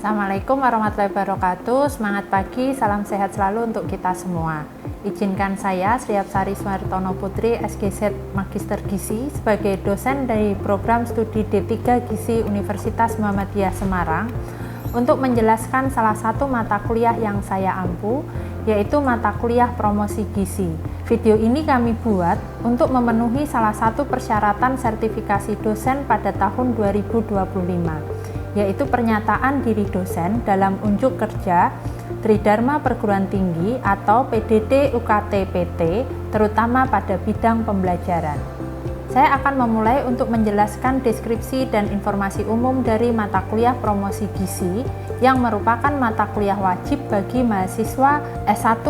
Assalamualaikum warahmatullahi wabarakatuh. Semangat pagi, salam sehat selalu untuk kita semua. Izinkan saya, Sri Apsari Sumartono Putri, SGZ Magister Gizi, sebagai dosen dari program studi D3 Gizi Universitas Muhammadiyah Semarang, untuk menjelaskan salah satu mata kuliah yang saya ampu, yaitu mata kuliah promosi gizi. Video ini kami buat untuk memenuhi salah satu persyaratan sertifikasi dosen pada tahun 2025, yaitu pernyataan diri dosen dalam unjuk kerja Tridharma Perguruan Tinggi atau PDD UKT PT, terutama pada bidang pembelajaran. Saya akan memulai untuk menjelaskan deskripsi dan informasi umum dari mata kuliah promosi gizi yang merupakan mata kuliah wajib bagi mahasiswa S1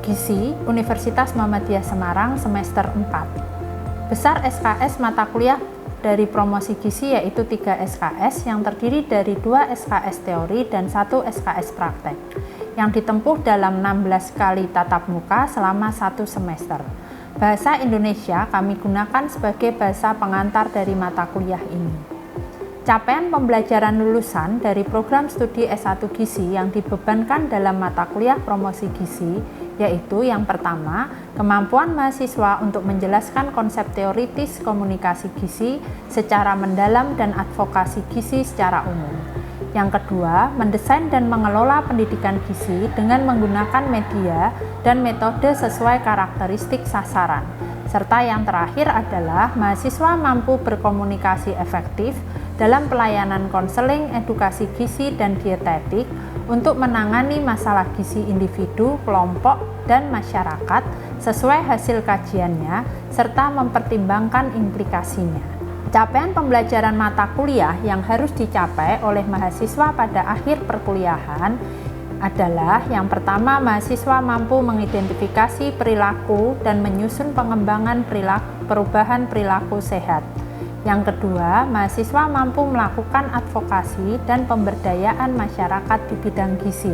Gizi Universitas Muhammadiyah Semarang semester 4. Besar SKS mata kuliah dari promosi gizi yaitu 3 SKS yang terdiri dari 2 SKS teori dan 1 SKS praktek yang ditempuh dalam 16 kali tatap muka selama 1 semester. Bahasa Indonesia kami gunakan sebagai bahasa pengantar dari mata kuliah ini. Capaian pembelajaran lulusan dari program studi S1 Gizi yang dibebankan dalam mata kuliah promosi gizi yaitu yang pertama, kemampuan mahasiswa untuk menjelaskan konsep teoritis komunikasi gizi secara mendalam dan advokasi gizi secara umum. Yang kedua, mendesain dan mengelola pendidikan gizi dengan menggunakan media dan metode sesuai karakteristik sasaran. Serta yang terakhir adalah mahasiswa mampu berkomunikasi efektif dalam pelayanan konseling, edukasi gizi, dan dietetik untuk menangani masalah gizi individu, kelompok, dan masyarakat sesuai hasil kajiannya, serta mempertimbangkan implikasinya. Capaian pembelajaran mata kuliah yang harus dicapai oleh mahasiswa pada akhir perkuliahan adalah yang pertama, mahasiswa mampu mengidentifikasi perilaku dan menyusun pengembangan perubahan perilaku sehat. Yang kedua, mahasiswa mampu melakukan advokasi dan pemberdayaan masyarakat di bidang gizi.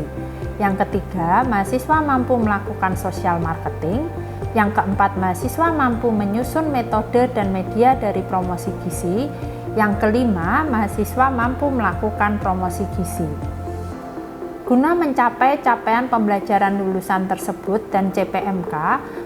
Yang ketiga, mahasiswa mampu melakukan social marketing. Yang keempat, mahasiswa mampu menyusun metode dan media dari promosi gizi. Yang kelima, mahasiswa mampu melakukan promosi gizi. Guna mencapai capaian pembelajaran lulusan tersebut dan CPMK,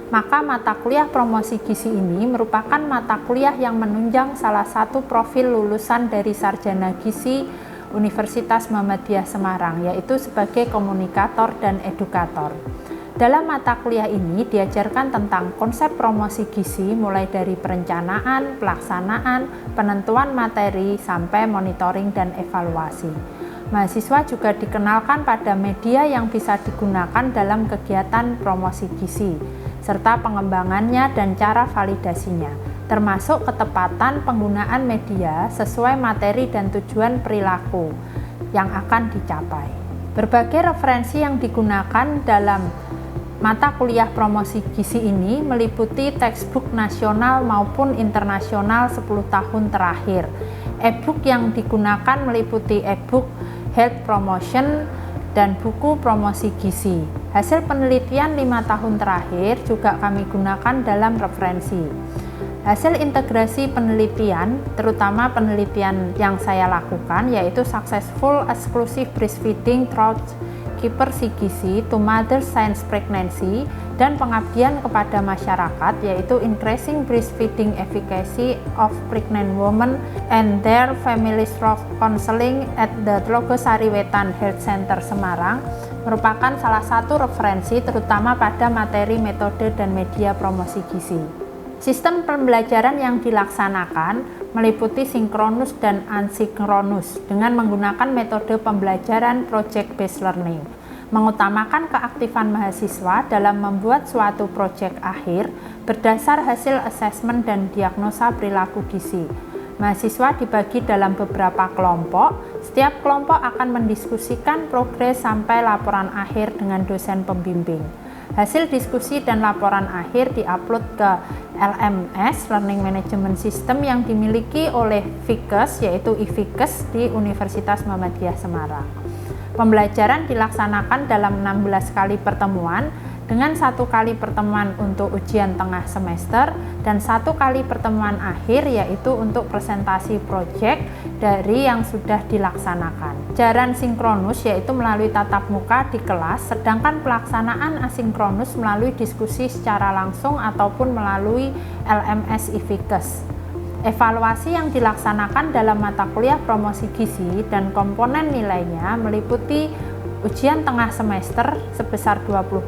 maka mata kuliah promosi gizi ini merupakan mata kuliah yang menunjang salah satu profil lulusan dari sarjana gizi Universitas Muhammadiyah Semarang, yaitu sebagai komunikator dan edukator. Dalam mata kuliah ini diajarkan tentang konsep promosi gizi mulai dari perencanaan, pelaksanaan, penentuan materi, sampai monitoring dan evaluasi. Mahasiswa juga dikenalkan pada media yang bisa digunakan dalam kegiatan promosi gizi, serta pengembangannya dan cara validasinya, termasuk ketepatan penggunaan media sesuai materi dan tujuan perilaku yang akan dicapai. Berbagai referensi yang digunakan dalam mata kuliah promosi gizi ini meliputi textbook nasional maupun internasional 10 tahun terakhir. E-book yang digunakan meliputi e-book Health Promotion dan buku promosi gizi. Hasil penelitian 5 tahun terakhir juga kami gunakan dalam referensi. Hasil integrasi penelitian, terutama penelitian yang saya lakukan, yaitu Successful Exclusive Breastfeeding Through Keeper gizi to Mother Science Pregnancy, dan pengabdian kepada masyarakat, yaitu Increasing Breastfeeding Efficacy of Pregnant Women and Their Families Through Counseling at the Tlogosari Wetan Health Center Semarang, merupakan salah satu referensi terutama pada materi, metode, dan media promosi gizi. Sistem pembelajaran yang dilaksanakan meliputi sinkronus dan asinkronus dengan menggunakan metode pembelajaran project-based learning, mengutamakan keaktifan mahasiswa dalam membuat suatu proyek akhir berdasar hasil asesmen dan diagnosa perilaku gizi. Mahasiswa dibagi dalam beberapa kelompok. Setiap kelompok akan mendiskusikan progres sampai laporan akhir dengan dosen pembimbing. Hasil diskusi dan laporan akhir diupload ke LMS Learning Management System yang dimiliki oleh FIKES, yaitu IFIKES di Universitas Muhammadiyah Semarang. Pembelajaran dilaksanakan dalam 16 kali pertemuan dengan 1 kali pertemuan untuk ujian tengah semester dan 1 kali pertemuan akhir, yaitu untuk presentasi proyek dari yang sudah dilaksanakan. Pembelajaran sinkronus yaitu melalui tatap muka di kelas, sedangkan pelaksanaan asinkronus melalui diskusi secara langsung ataupun melalui LMS e-Fikes. Evaluasi yang dilaksanakan dalam mata kuliah promosi gizi dan komponen nilainya meliputi ujian tengah semester sebesar 20%,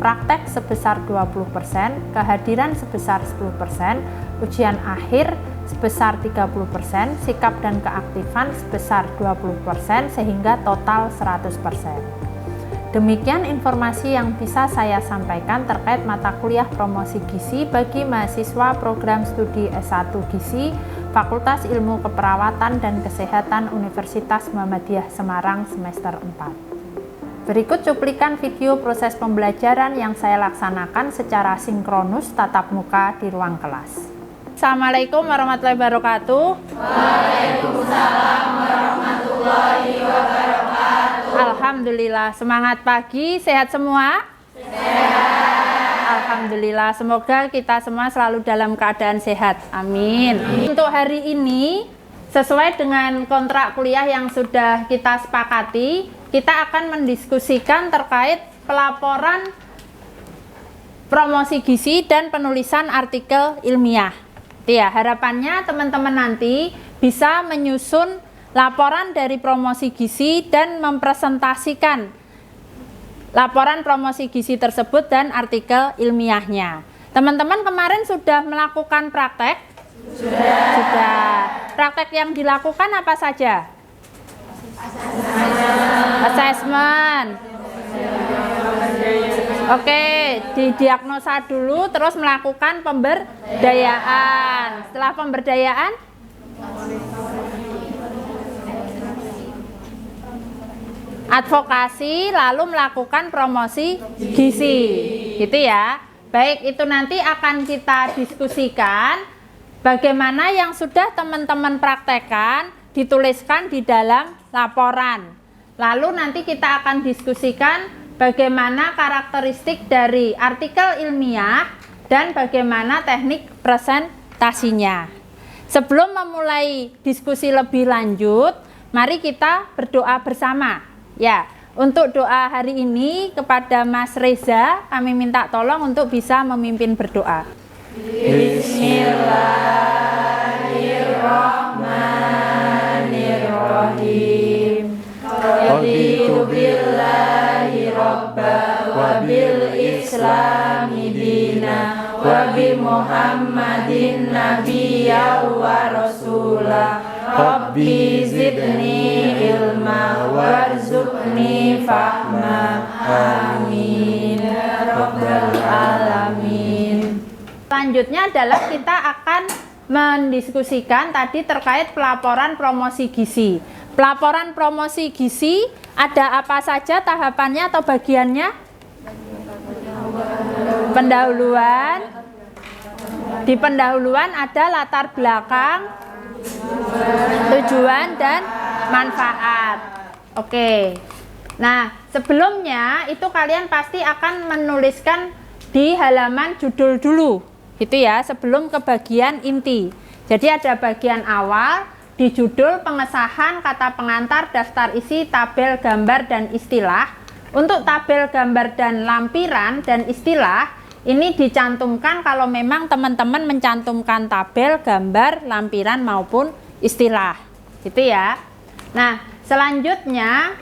praktek sebesar 20%, kehadiran sebesar 10%, ujian akhir sebesar 30%, sikap dan keaktifan sebesar 20%, sehingga total 100%. Demikian informasi yang bisa saya sampaikan terkait mata kuliah promosi gizi bagi mahasiswa program studi S1 Gizi Fakultas Ilmu Keperawatan dan Kesehatan Universitas Muhammadiyah Semarang semester 4. Berikut cuplikan video proses pembelajaran yang saya laksanakan secara sinkronus tatap muka di ruang kelas. Assalamualaikum warahmatullahi wabarakatuh. Waalaikumsalam warahmatullahi wabarakatuh. Alhamdulillah, semangat pagi, sehat semua? Sehat. Alhamdulillah, semoga kita semua selalu dalam keadaan sehat. Amin. Untuk hari ini, sesuai dengan kontrak kuliah yang sudah kita sepakati, kita akan mendiskusikan terkait pelaporan promosi gizi dan penulisan artikel ilmiah. Ya, harapannya teman-teman nanti bisa menyusun laporan dari promosi gizi dan mempresentasikan laporan promosi gizi tersebut dan artikel ilmiahnya. Teman-teman kemarin sudah melakukan praktek? Sudah. Praktek yang dilakukan apa saja? Assessment. Oke, didiagnosa dulu, terus melakukan pemberdayaan. Setelah pemberdayaan, advokasi, lalu melakukan promosi gizi, gitu ya. Baik, itu nanti akan kita diskusikan bagaimana yang sudah teman-teman praktekkan dituliskan di dalam laporan. Lalu nanti kita akan diskusikan bagaimana karakteristik dari artikel ilmiah dan bagaimana teknik presentasinya. Sebelum memulai diskusi lebih lanjut, mari kita berdoa bersama. Ya, untuk doa hari ini kepada Mas Reza, kami minta tolong untuk bisa memimpin berdoa. Bismillahirrahmanirrahim. Raditu billahi robba wa bil islami dina wa bi muhammadin nabiyya wa rasulah. Rabbi zidni ilma warzuqni fahma. Amin ya rabbal alamin. Selanjutnya adalah kita akan mendiskusikan tadi terkait pelaporan promosi gizi. Pelaporan promosi gizi ada apa saja tahapannya atau bagiannya? Pendahuluan. Di pendahuluan ada latar belakang, tujuan dan manfaat. Oke. Nah, sebelumnya itu kalian pasti akan menuliskan di halaman judul dulu, gitu ya, sebelum ke bagian inti. Jadi ada bagian awal di judul pengesahan kata pengantar, daftar isi, tabel, gambar dan istilah. Untuk tabel, gambar dan lampiran dan istilah ini dicantumkan kalau memang teman-teman mencantumkan tabel, gambar, lampiran maupun istilah, gitu ya. Nah, selanjutnya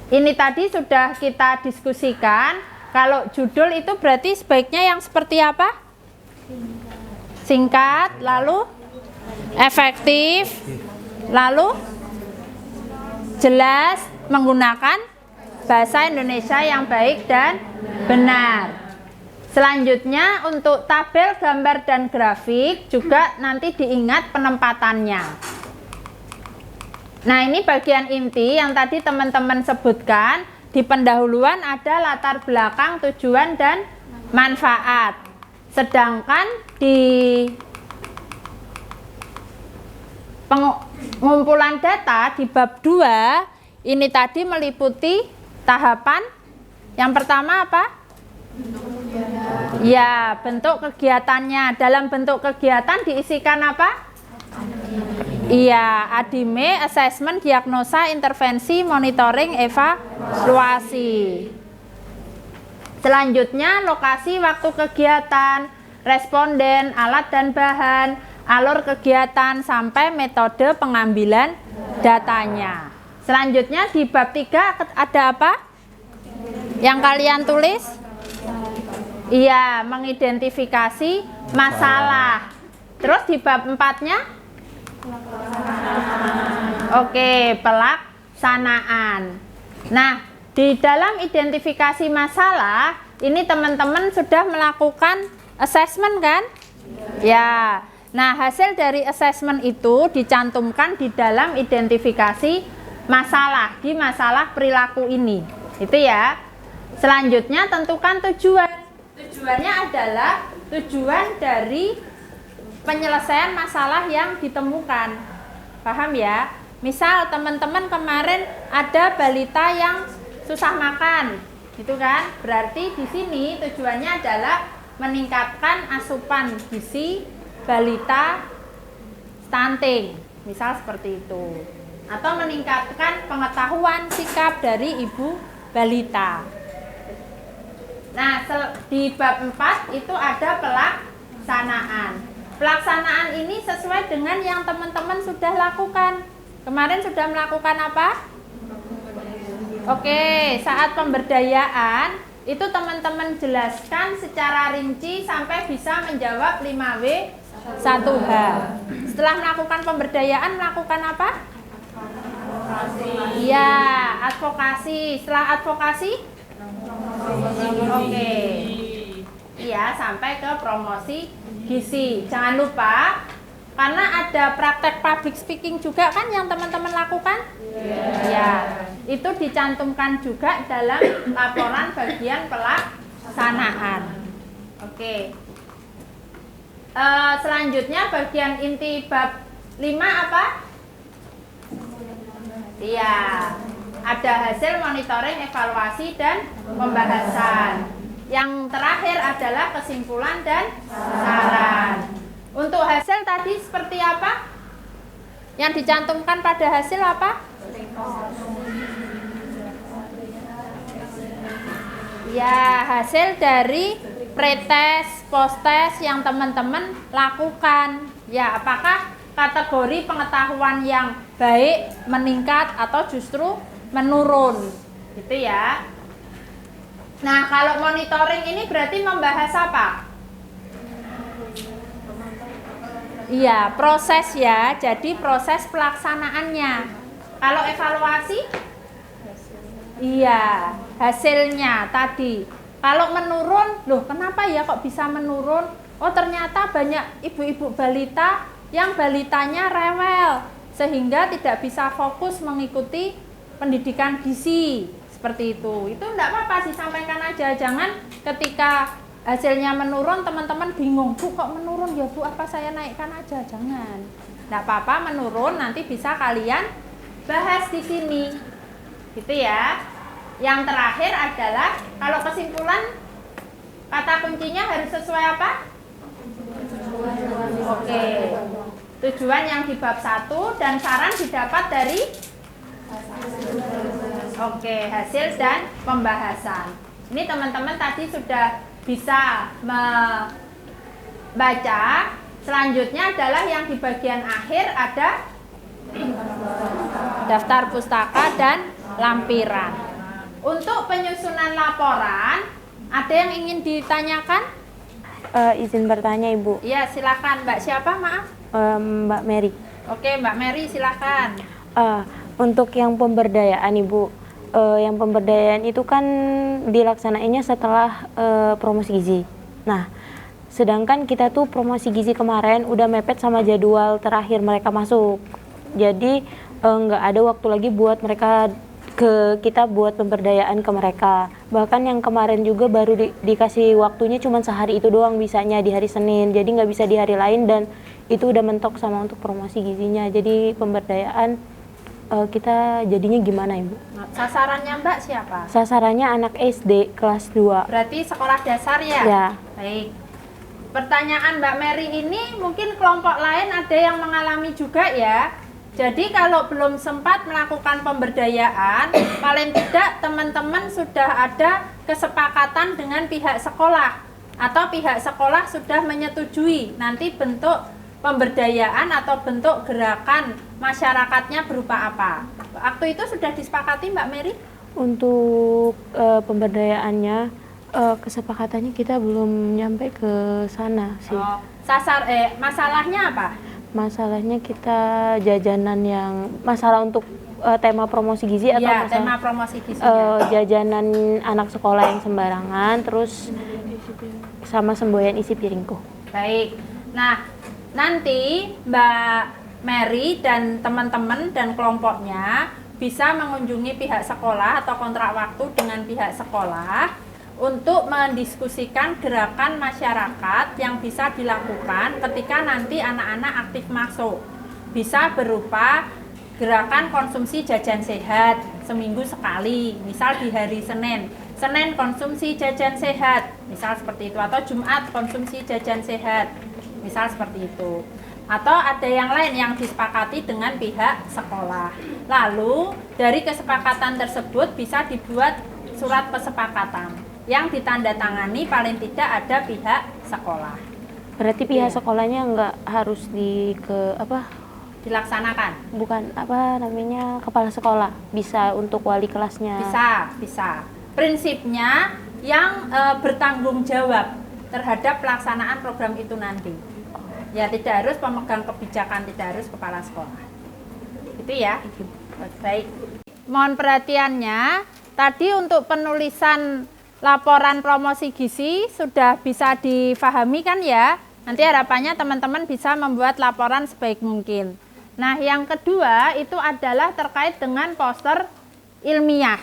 ini tadi sudah kita diskusikan. Kalau judul itu berarti sebaiknya yang seperti apa? Singkat, lalu efektif, lalu jelas, menggunakan bahasa Indonesia yang baik dan benar. Selanjutnya untuk tabel, gambar, dan grafik juga nanti diingat penempatannya. Nah, ini bagian inti yang tadi teman-teman sebutkan. Di pendahuluan ada latar belakang, tujuan, dan manfaat. Sedangkan di pengumpulan data di bab 2 ini tadi meliputi tahapan Yang pertama apa? Ya, bentuk kegiatannya. Dalam bentuk kegiatan diisikan apa? Iya, ADIME, assessment, diagnosa, intervensi, monitoring, evaluasi. Selanjutnya, lokasi, waktu kegiatan, responden, alat dan bahan, alur kegiatan, sampai metode pengambilan datanya. Selanjutnya di bab 3 ada apa? Yang kalian tulis? Iya, mengidentifikasi masalah. Terus di bab 4-nya? Oke, pelaksanaan. Nah, di dalam identifikasi masalah, ini teman-teman sudah melakukan assessment kan? Ya. Nah, hasil dari assessment itu dicantumkan di dalam identifikasi masalah, di masalah perilaku ini. Itu ya. Selanjutnya tentukan tujuan. Tujuannya adalah tujuan dari penyelesaian masalah yang ditemukan. Paham ya? Misal teman-teman kemarin ada balita yang susah makan, gitu kan? Berarti di sini tujuannya adalah meningkatkan asupan gizi balita stunting, misal seperti itu. Atau meningkatkan pengetahuan sikap dari ibu balita. Nah, di bab 4 itu ada pelaksanaan. Pelaksanaan ini sesuai dengan yang teman-teman sudah lakukan. Kemarin sudah melakukan apa? Oke, saat pemberdayaan itu teman-teman jelaskan secara rinci sampai bisa menjawab 5W1H. Setelah melakukan pemberdayaan melakukan apa? Iya, advokasi. Setelah advokasi? Oke. Iya, sampai ke promosi gizi. Jangan lupa, karena ada praktek public speaking juga kan yang teman-teman lakukan? Ya, itu dicantumkan juga dalam laporan bagian pelaksanaan. Oke. Selanjutnya bagian inti bab 5 apa? Iya, ada hasil monitoring, evaluasi, dan pembahasan. Yang terakhir adalah kesimpulan dan saran. Untuk hasil tadi seperti apa? Yang dicantumkan pada hasil apa? Ya, hasil dari pretest, posttest yang teman-teman lakukan. Ya, apakah kategori pengetahuan yang baik, meningkat, atau justru menurun? Gitu ya. Nah, kalau monitoring ini berarti membahas apa? Iya, proses ya. Jadi proses pelaksanaannya. Kalau evaluasi? Iya, hasilnya tadi. Kalau menurun, loh kenapa ya kok bisa menurun? Oh ternyata banyak ibu-ibu balita yang balitanya rewel, sehingga tidak bisa fokus mengikuti pendidikan gizi. Seperti itu enggak apa-apa, disampaikan aja. Jangan ketika hasilnya menurun teman-teman bingung, Bu kok menurun ya Bu, apa saya naikkan aja? Jangan, enggak apa-apa menurun, nanti bisa kalian bahas di sini gitu ya. Yang terakhir adalah kalau kesimpulan, kata kuncinya harus sesuai apa? Oke, tujuan yang di bab 1 dan saran didapat dari hasil dan pembahasan. Ini teman-teman tadi sudah bisa membaca. Selanjutnya adalah yang di bagian akhir ada daftar pustaka dan lampiran. Untuk penyusunan laporan, ada yang ingin ditanyakan? Izin bertanya Ibu. Iya, silakan. Mbak siapa, maaf? Mbak Mary. Oke, Mbak Mary silakan. Untuk yang pemberdayaan Ibu, yang pemberdayaan itu kan dilaksanainnya setelah promosi gizi. Nah, sedangkan kita tuh promosi gizi kemarin udah mepet sama jadwal terakhir mereka masuk. Jadi nggak ada waktu lagi buat mereka kita buat pemberdayaan ke mereka. Bahkan yang kemarin juga baru dikasih waktunya cuma sehari itu doang bisanya, di hari Senin. Jadi nggak bisa di hari lain dan itu udah mentok sama untuk promosi gizinya. Jadi pemberdayaan kita jadinya gimana Ibu? Sasarannya Mbak siapa? Sasarannya anak SD kelas 2. Berarti sekolah dasar ya? Ya. Baik. Pertanyaan Mbak Mary ini mungkin kelompok lain ada yang mengalami juga ya. Jadi kalau belum sempat melakukan pemberdayaan, paling tidak teman-teman sudah ada kesepakatan dengan pihak sekolah atau pihak sekolah sudah menyetujui nanti bentuk pemberdayaan atau bentuk gerakan masyarakatnya berupa apa. Waktu itu sudah disepakati Mbak Mary? Untuk pemberdayaannya, kesepakatannya kita belum nyampe ke sana sih. Oh, masalahnya apa? Masalahnya kita jajanan yang masalah untuk tema promosi gizi atau Ya, masalah tema promosi gizinya. jajanan anak sekolah yang sembarangan, terus sama semboyan isi piringku. Baik. Nah, nanti Mbak Mary dan teman-teman dan kelompoknya bisa mengunjungi pihak sekolah atau kontrak waktu dengan pihak sekolah untuk mendiskusikan gerakan masyarakat yang bisa dilakukan ketika nanti anak-anak aktif masuk. Bisa berupa gerakan konsumsi jajan sehat seminggu sekali, misal di hari Senin. Senin konsumsi jajan sehat, misal seperti itu, atau Jumat konsumsi jajan sehat, misal seperti itu. Atau ada yang lain yang disepakati dengan pihak sekolah. Lalu dari kesepakatan tersebut bisa dibuat surat kesepakatan yang ditandatangani paling tidak ada pihak sekolah. Berarti pihak sekolahnya nggak harus Dilaksanakan? Bukan kepala sekolah, bisa untuk wali kelasnya. Bisa. Prinsipnya yang bertanggung jawab terhadap pelaksanaan program itu nanti. Ya, tidak harus pemegang kebijakan, tidak harus kepala sekolah. Itu ya. Baik. Mohon perhatiannya, tadi untuk penulisan laporan promosi gizi sudah bisa difahami kan ya? Nanti harapannya teman-teman bisa membuat laporan sebaik mungkin. Nah, yang kedua itu adalah terkait dengan poster ilmiah.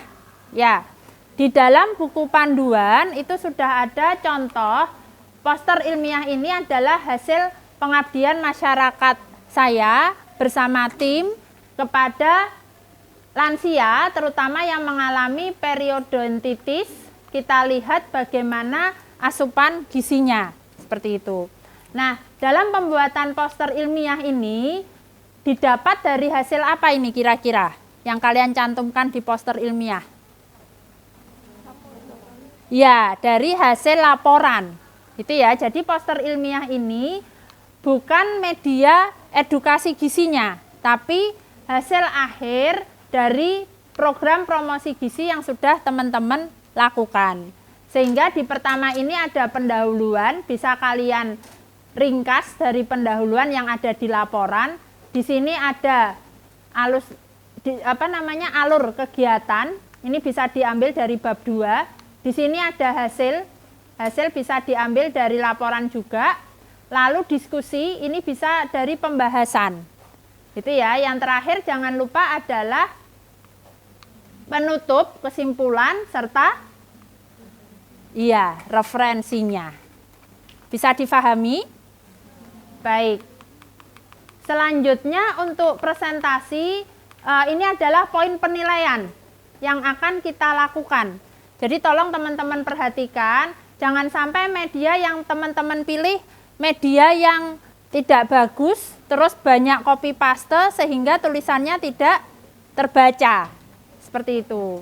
Ya, di dalam buku panduan itu sudah ada contoh poster ilmiah ini adalah hasil pengabdian masyarakat saya bersama tim kepada lansia, terutama yang mengalami periodontitis. Kita lihat bagaimana asupan gizinya, seperti itu. Nah, dalam pembuatan poster ilmiah ini didapat dari hasil apa ini kira-kira yang kalian cantumkan di poster ilmiah? Ya, dari hasil laporan. Itu ya, jadi poster ilmiah ini bukan media edukasi gizinya, tapi hasil akhir dari program promosi gizi yang sudah teman-teman lakukan. Sehingga di pertama ini ada pendahuluan, bisa kalian ringkas dari pendahuluan yang ada di laporan. Di sini ada alur kegiatan, ini bisa diambil dari bab 2. Di sini ada hasil bisa diambil dari laporan juga. Lalu diskusi ini bisa dari pembahasan. Itu ya. Yang terakhir jangan lupa adalah penutup, kesimpulan serta referensinya. Bisa difahami? Baik. Selanjutnya untuk presentasi ini adalah poin penilaian yang akan kita lakukan. Jadi tolong teman-teman perhatikan, jangan sampai media yang teman-teman pilih media yang tidak bagus, terus banyak copy paste sehingga tulisannya tidak terbaca. Seperti itu.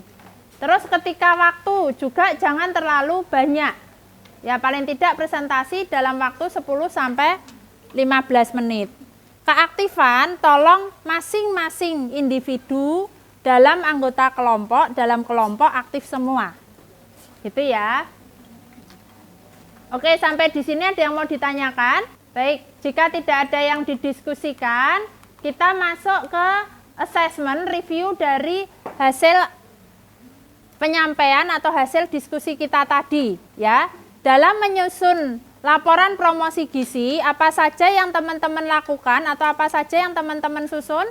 Terus ketika waktu juga jangan terlalu banyak. Ya, paling tidak presentasi dalam waktu 10 sampai 15 menit. Keaktifan tolong masing-masing individu dalam anggota kelompok, dalam kelompok aktif semua. Gitu ya. Oke, sampai di sini ada yang mau ditanyakan? Baik, jika tidak ada yang didiskusikan, kita masuk ke assessment review dari hasil penyampaian atau hasil diskusi kita tadi, ya. Dalam menyusun laporan promosi gizi, apa saja yang teman-teman lakukan atau apa saja yang teman-teman susun?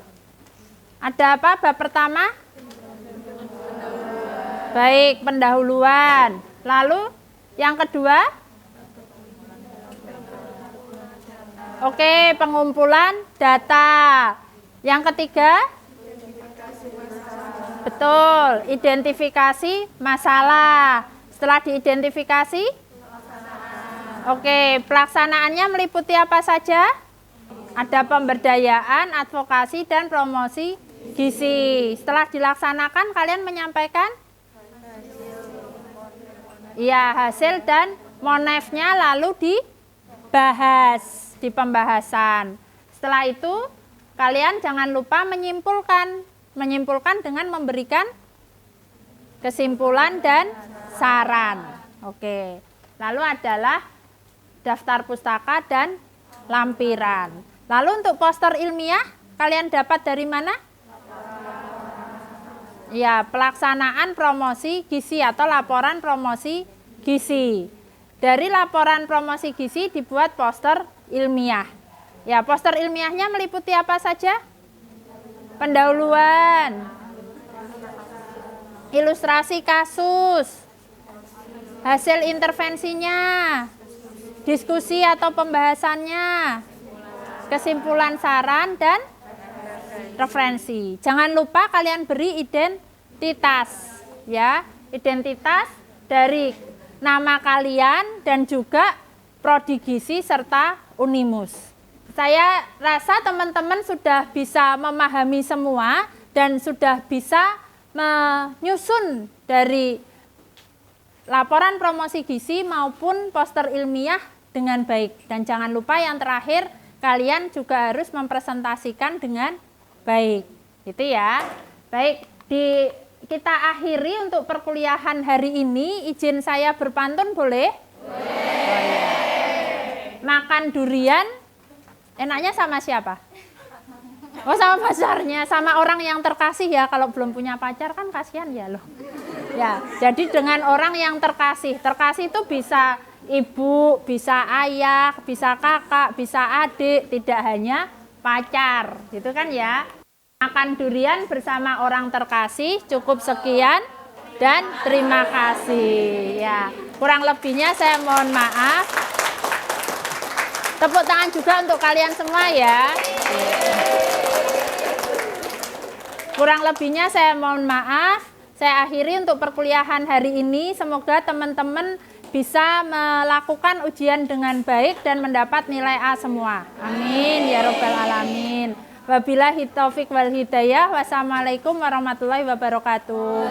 Ada apa? Bab pertama? Baik, pendahuluan. Lalu yang kedua? Oke, pengumpulan data. Yang ketiga? Betul, identifikasi masalah. Setelah diidentifikasi, oke, pelaksanaannya meliputi apa saja? Ada pemberdayaan, advokasi, dan promosi gizi. Setelah dilaksanakan, kalian menyampaikan? Iya, hasil dan monefnya lalu dibahas di pembahasan. Setelah itu, kalian jangan lupa menyimpulkan. Menyimpulkan dengan memberikan kesimpulan dan saran. Oke. Lalu adalah daftar pustaka dan lampiran. Lalu untuk poster ilmiah, kalian dapat dari mana? Ya, pelaksanaan promosi gizi atau laporan promosi gizi. Dari laporan promosi gizi dibuat poster ilmiah. Ya, poster ilmiahnya meliputi apa saja? Pendahuluan, ilustrasi kasus, hasil intervensinya, diskusi atau pembahasannya, kesimpulan saran, dan referensi. Jangan lupa kalian beri identitas, ya, identitas dari nama kalian dan juga prodi gizi serta unimus. Saya rasa teman-teman sudah bisa memahami semua dan sudah bisa menyusun dari laporan promosi gizi maupun poster ilmiah dengan baik. Dan jangan lupa yang terakhir, kalian juga harus mempresentasikan dengan baik. Gitu ya. Baik, kita akhiri untuk perkuliahan hari ini. Izin saya berpantun boleh? Boleh. Oh, ya. Makan durian enaknya sama siapa? Oh, sama pacarnya, sama orang yang terkasih ya. Kalau belum punya pacar kan kasihan ya loh. Ya, jadi dengan orang yang terkasih. Terkasih itu bisa ibu, bisa ayah, bisa kakak, bisa adik, tidak hanya pacar. Gitu kan ya. Makan durian bersama orang terkasih, cukup sekian dan terima kasih. Ya, kurang lebihnya saya mohon maaf. Tepuk tangan juga untuk kalian semua ya. Kurang lebihnya saya mohon maaf. Saya akhiri untuk perkuliahan hari ini. Semoga teman-teman bisa melakukan ujian dengan baik dan mendapat nilai A semua. Amin ya robbal alamin. Wabillahi taufik wal hidayah. Wassalamualaikum warahmatullahi wabarakatuh.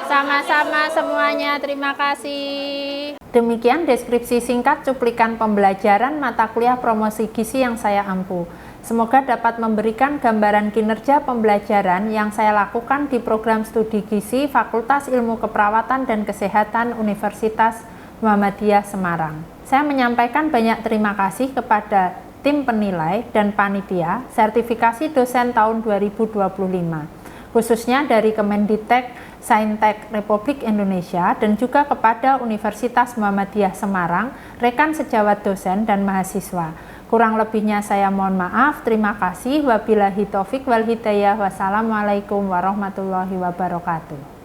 Sama-sama semuanya, terima kasih. Demikian deskripsi singkat cuplikan pembelajaran mata kuliah promosi gizi yang saya ampu. Semoga dapat memberikan gambaran kinerja pembelajaran yang saya lakukan di program studi gizi Fakultas Ilmu Keperawatan dan Kesehatan Universitas Muhammadiyah Semarang. Saya menyampaikan banyak terima kasih kepada tim penilai dan panitia sertifikasi dosen tahun 2025, khususnya dari Kemendiktek Saintek Republik Indonesia dan juga kepada Universitas Muhammadiyah Semarang, rekan sejawat dosen dan mahasiswa. Kurang lebihnya saya mohon maaf. Terima kasih. Wabillahi taufik wal hidayah. Wassalamualaikum warahmatullahi wabarakatuh.